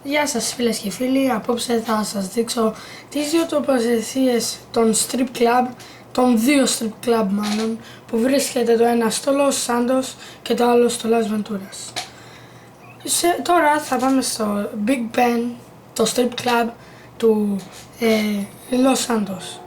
Γεια σας φίλες και φίλοι, απόψε θα σας δείξω τις δύο τοποθεσίες των strip club, των δύο strip club μάλλον, που βρίσκεται το ένα στο Los Santos και το άλλο στο Las Venturas. Τώρα θα πάμε στο Big Ben, το strip club του Los Santos.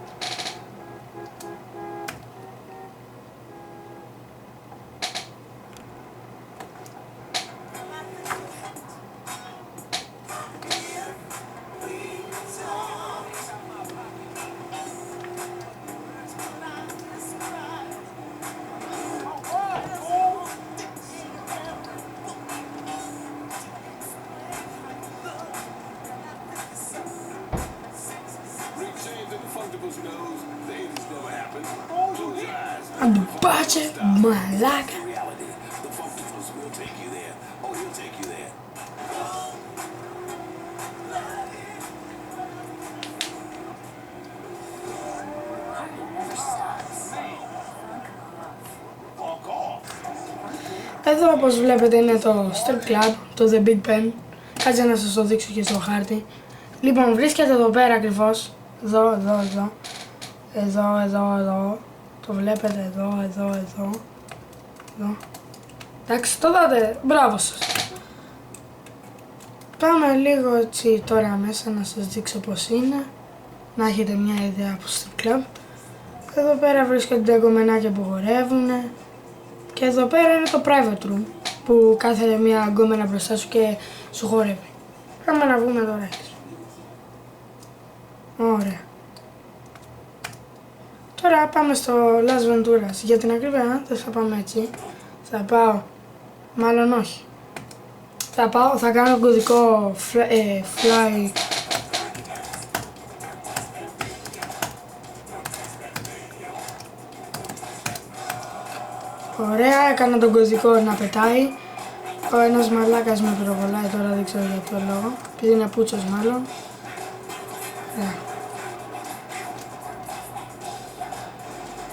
Αντιπάτσε, μαλάκα. Εδώ όπως βλέπετε είναι το strip club, το The Big Ben. Κάτσε να σας το δείξω και στο χάρτη. Λοιπόν, βρίσκεται εδώ πέρα ακριβώς. Εδώ. Το βλέπετε εδώ. Εντάξει, το δάτε. Μπράβο σας. Πάμε λίγο έτσι τώρα μέσα να σας δείξω πως είναι. Να έχετε μια ιδέα από strip club. Εδώ πέρα βρίσκονται τα γκομενάκια που χορεύουνε. Και εδώ πέρα είναι το private room που κάθεται μια γκόμενα μπροστά σου και σου χορεύει. Πάμε να βγούμε τώρα έξω. Ωραία. Τώρα πάμε στο Las Venturas. Για την ακρίβεια δεν θα πάμε έτσι. Θα πάω, μάλλον όχι. Θα κάνω κωδικό fly. Ωραία, έκανα τον κωδικό να πετάει. Ο ένας μαλάκας με πυροβολάει τώρα, δεν ξέρω για ποιο λόγο. Επειδή είναι πούτσος μάλλον.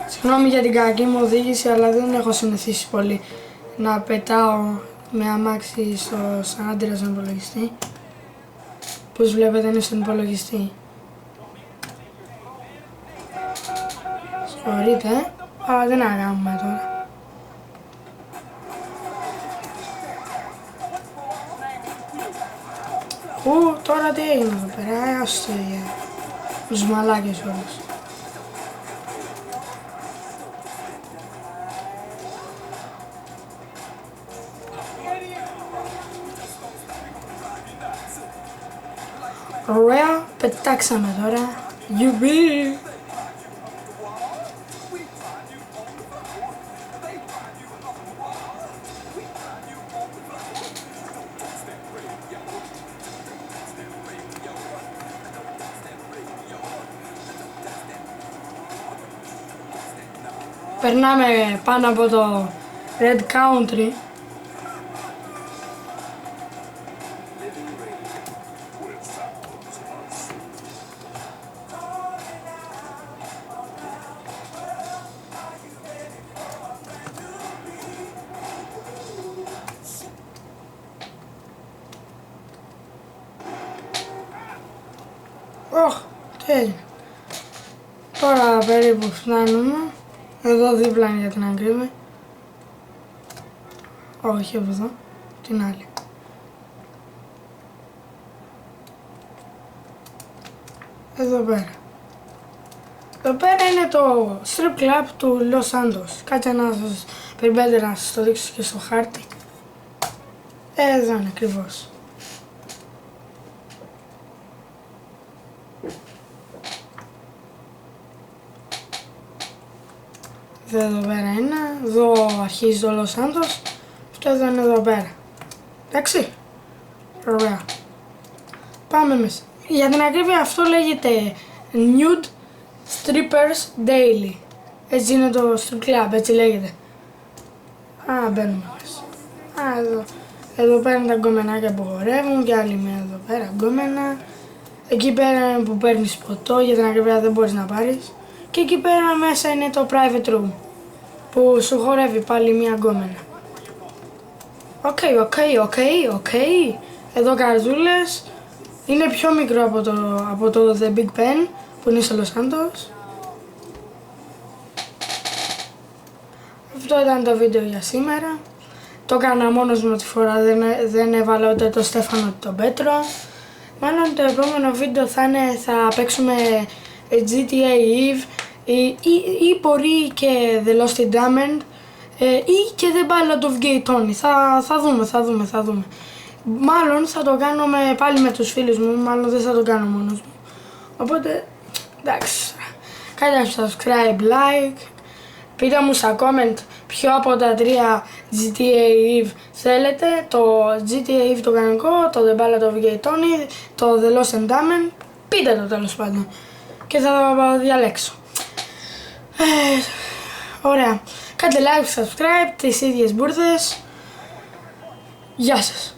Συγγνώμη για την κακή μου οδήγηση, αλλά δεν έχω συνηθίσει πολύ να πετάω με αμάξι στο Σαν Άντρεας στον υπολογιστή. Πώς βλέπετε είναι στον υπολογιστή. Συγχωρείτε, αλλά δεν αγάμουμε τώρα. Τώρα τι έγινε εδώ πέρα, άστο για τους μαλάκες όλους. Ωραία, πετάξαμε τώρα. Γιουμπί! Περνάμε πάνω από το Red Country. Τι έγινε. Τώρα περίπου φτάνουμε. Εδώ δίπλα είναι για την ακρίβεια. Όχι από εδώ, την άλλη. Εδώ πέρα. Εδώ πέρα είναι το strip club του Los Santos. Κάτσε να σας περιμένετε να σας το δείξω και στο χάρτη. Εδώ είναι ακριβώς. Εδώ πέρα είναι, εδώ αρχίζει το Los Santos, αυτό εδώ είναι εδώ πέρα. Εντάξει, ωραία. Πάμε μέσα. Για την ακρίβεια αυτό λέγεται Nude Strippers Daily. Έτσι είναι το strip club, έτσι λέγεται. Μπαίνουμε μέσα. Εδώ πέρα είναι τα γκομενάκια που χορεύουν και άλλη μια εδώ πέρα γκόμενα. Εκεί πέρα που παίρνεις ποτό, για την ακρίβεια δεν μπορείς να πάρεις. Και εκεί πέρα μέσα είναι το private room που σου χορεύει πάλι μια γκόμενα. Οκ. εδώ καρτούλες. Είναι πιο μικρό από το The Big Ben που είναι στο Los Santos. Αυτό ήταν το βίντεο για σήμερα. Το έκανα μόνος μου τη φορά, δεν έβαλα ούτε τον Στέφανο ούτε τον Πέτρο. Μάλλον το επόμενο βίντεο θα παίξουμε GTA Eve ή μπορεί και The Lost Diamond ή και The Ballad of Gay Tony. Θα δούμε. Μάλλον θα το κάνω πάλι με τους φίλους μου, μάλλον δεν θα το κάνω μόνος μου. Οπότε, εντάξει, κάντε subscribe, like, πείτε μου στα comment ποιο από τα τρία GTA Eve θέλετε, το GTA Eve το κανονικό, το The Ballad of Gay Tony, το The Lost Diamond, πείτε το τέλος πάντων και θα το διαλέξω. Ωραία, κάντε like, subscribe, τις ίδιες μπουρδες. Γεια σας.